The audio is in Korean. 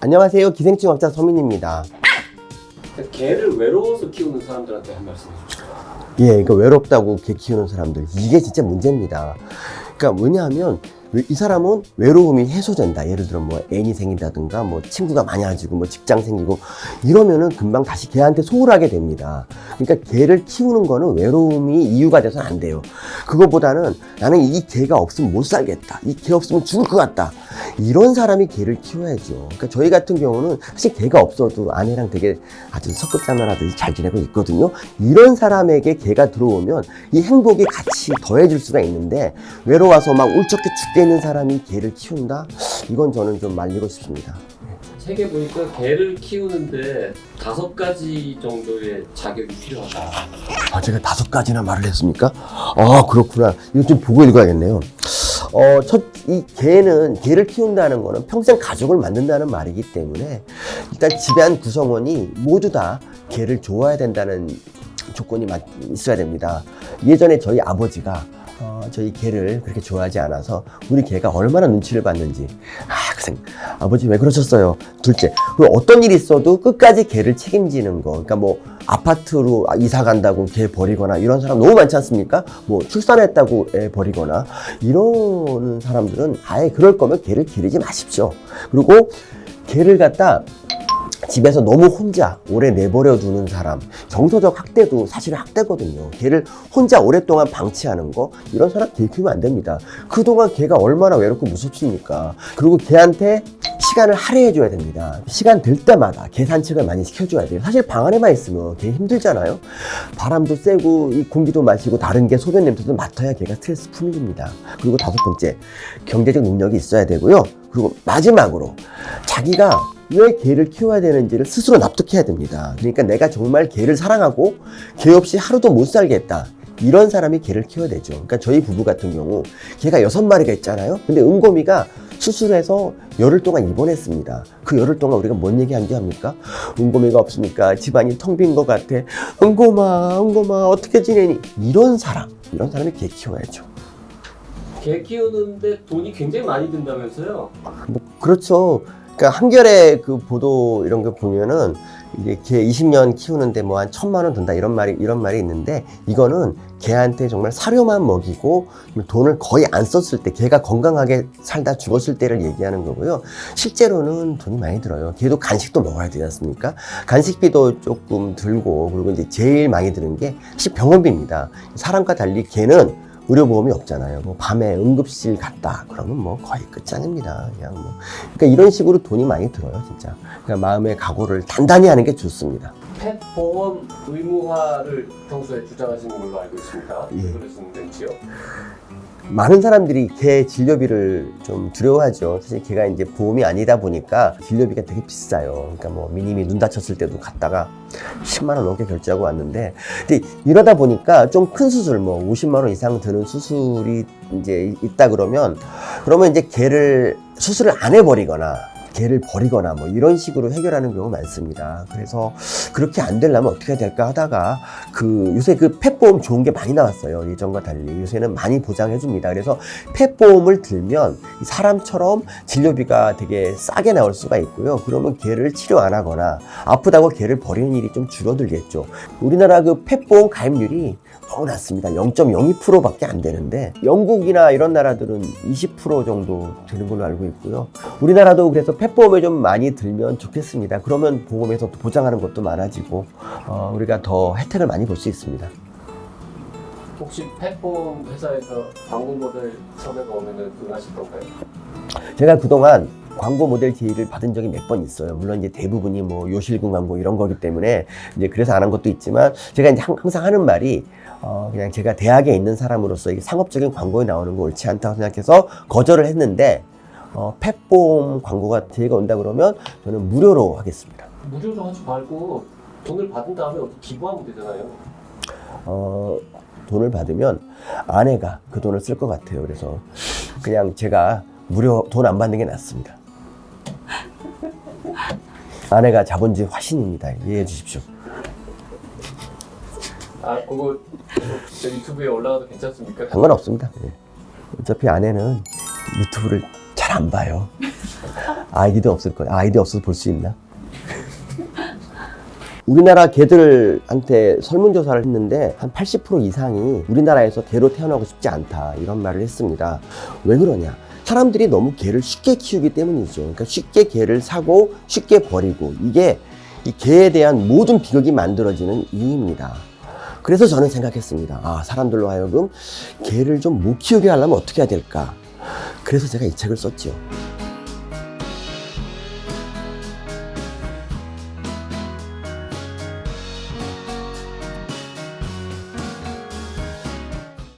안녕하세요. 기생충학자 서민입니다. 개를 외로워서 키우는 사람들한테 한 말씀 해주세요. 예, 그러니까 외롭다고 개 키우는 사람들, 이게 진짜 문제입니다. 그러니까 왜냐하면 이 사람은 외로움이 해소된다. 예를 들어 뭐 애인이 생긴다든가 뭐 친구가 많아지고 뭐 직장 생기고 이러면은 금방 다시 걔한테 소홀하게 됩니다. 그러니까 개를 키우는 거는 외로움이 이유가 돼서는 안 돼요. 그거보다는 나는 이 개가 없으면 못 살겠다. 이 개 없으면 죽을 것 같다. 이런 사람이 개를 키워야죠. 그러니까 저희 같은 경우는 사실 개가 없어도 아내랑 되게 아주 석급장난하듯이 잘 지내고 있거든요. 이런 사람에게 개가 들어오면 이 행복이 같이 더해질 수가 있는데, 외로워서 막 울적해 죽게 있는 사람이 개를 키운다? 이건 저는 좀 말리고 싶습니다. 책에 보니까 개를 키우는데 5가지 정도의 자격이 필요하다. 아, 제가 5가지나 말을 했습니까? 아, 그렇구나. 이거 좀 보고 읽어야겠네요. 이 개를 키운다는 거는 평생 가족을 만든다는 말이기 때문에 일단 집안 구성원이 모두 다 개를 좋아해야 된다는 조건이 있어야 됩니다. 예전에 저희 아버지가 저희 개를 그렇게 좋아하지 않아서 우리 개가 얼마나 눈치를 봤는지. 아버지 왜 그러셨어요? 둘째, 그리고 어떤 일이 있어도 끝까지 개를 책임지는 거. 그러니까 뭐 아파트로 이사 간다고 개 버리거나 이런 사람 너무 많지 않습니까? 뭐 출산했다고 애 버리거나 이러는 사람들은 아예 그럴 거면 개를 기르지 마십시오. 그리고 개를 갖다 집에서 너무 혼자 오래 내버려 두는 사람, 정서적 학대도 사실은 학대거든요. 개를 혼자 오랫동안 방치하는 거, 이런 사람 개 키우면 안 됩니다. 그동안 개가 얼마나 외롭고 무섭습니까? 그리고 개한테 시간을 할애해줘야 됩니다. 시간 될 때마다 개 산책을 많이 시켜줘야 돼요. 사실 방 안에만 있으면 개 힘들잖아요. 바람도 쐬고 이 공기도 마시고 다른 개 소변 냄새도 맡아야 개가 스트레스 풀립니다. 그리고 5번째, 경제적 능력이 있어야 되고요. 그리고 마지막으로 자기가 왜 개를 키워야 되는지를 스스로 납득해야 됩니다. 그러니까 내가 정말 개를 사랑하고 개 없이 하루도 못 살겠다. 이런 사람이 개를 키워야 되죠. 그러니까 저희 부부 같은 경우 개가 6마리가 있잖아요. 근데 은곰이가 수술해서 열흘 동안 입원했습니다. 그 열흘 동안 우리가 뭔 얘기한 줄 압니까? 은곰이가 없으니까 집안이 텅 빈 것 같아. 은곰아 어떻게 지내니? 이런 사람이 개 키워야죠. 개 키우는데 돈이 굉장히 많이 든다면서요? 뭐 그렇죠. 그러니까 한겨레 그 보도 이런 거 보면은 이제 개 20년 키우는데 뭐 한 1,000만 원 든다 이런 말이 있는데, 이거는 개한테 정말 사료만 먹이고 돈을 거의 안 썼을 때, 개가 건강하게 살다 죽었을 때를 얘기하는 거고요. 실제로는 돈이 많이 들어요. 개도 간식도 먹어야 되지 않습니까? 간식비도 조금 들고, 그리고 이제 제일 많이 드는 게 사실 병원비입니다. 사람과 달리 개는 의료보험이 없잖아요. 뭐 밤에 응급실 갔다 그러면 뭐 거의 끝장입니다. 그냥 뭐. 그러니까 이런 식으로 돈이 많이 들어요, 진짜. 그러니까 마음의 각오를 단단히 하는 게 좋습니다. 펫 보험 의무화를 평소에 주장하시는 걸로 알고 있습니다. 예. 왜 그러시는지요? 많은 사람들이 개 진료비를 좀 두려워하죠. 사실 개가 이제 보험이 아니다 보니까 진료비가 되게 비싸요. 그러니까 뭐 미님이 눈 다쳤을 때도 갔다가 10만 원 넘게 결제하고 왔는데, 근데 이러다 보니까 좀 큰 수술, 뭐 50만 원 이상 드는 수술이 이제 있다 그러면 이제 개를 수술을 안 해버리거나 개를 버리거나 뭐 이런 식으로 해결하는 경우가 많습니다. 그래서 그렇게 안 되려면 어떻게 해야 될까 하다가 요새 펫보험 좋은 게 많이 나왔어요. 예전과 달리 요새는 많이 보장해 줍니다. 그래서 펫보험을 들면 사람처럼 진료비가 되게 싸게 나올 수가 있고요. 그러면 개를 치료 안 하거나 아프다고 개를 버리는 일이 좀 줄어들겠죠. 우리나라 펫보험 가입률이 너무 낮습니다. 0.02%밖에 안 되는데 영국이나 이런 나라들은 20% 정도 되는 걸로 알고 있고요. 우리나라도 그래서 펫보험을 좀 많이 들면 좋겠습니다. 그러면 보험에서 보장하는 것도 많아지고 우리가 더 혜택을 많이 볼 수 있습니다. 혹시 펫보험 회사에서 광고 모델 섭외가 오면은 응하실 건가요? 제가 그동안 광고 모델 제의를 받은 적이 몇 번 있어요. 물론 이제 대부분이 뭐 요실금 광고 이런 거기 때문에 이제 그래서 안 한 것도 있지만, 제가 이제 항상 하는 말이 그냥 제가 대학에 있는 사람으로서 이게 상업적인 광고에 나오는 거 옳지 않다고 생각해서 거절을 했는데, 펫보험 광고가 제의가 온다 그러면 저는 무료로 하겠습니다. 무료로 하지 말고 돈을 받은 다음에 어디 기부하면 되잖아요. 돈을 받으면 아내가 그 돈을 쓸 것 같아요. 그래서 그냥 제가 무료 돈 안 받는 게 낫습니다. 아내가 자본주의 화신입니다. 이해해 주십시오. 그거 저 유튜브에 올라가도 괜찮습니까? 상관없습니다. 예. 어차피 아내는 유튜브를 잘 안 봐요. 아이디도 없을 거야. 아이디 없어서 볼 수 있나? 우리나라 개들한테 설문조사를 했는데 한 80% 이상이 우리나라에서 개로 태어나고 싶지 않다 이런 말을 했습니다. 왜 그러냐? 사람들이 너무 개를 쉽게 키우기 때문이죠. 그러니까 쉽게 개를 사고 쉽게 버리고 이게 이 개에 대한 모든 비극이 만들어지는 이유입니다. 그래서 저는 생각했습니다. 사람들로 하여금 개를 좀 못 키우게 하려면 어떻게 해야 될까? 그래서 제가 이 책을 썼죠.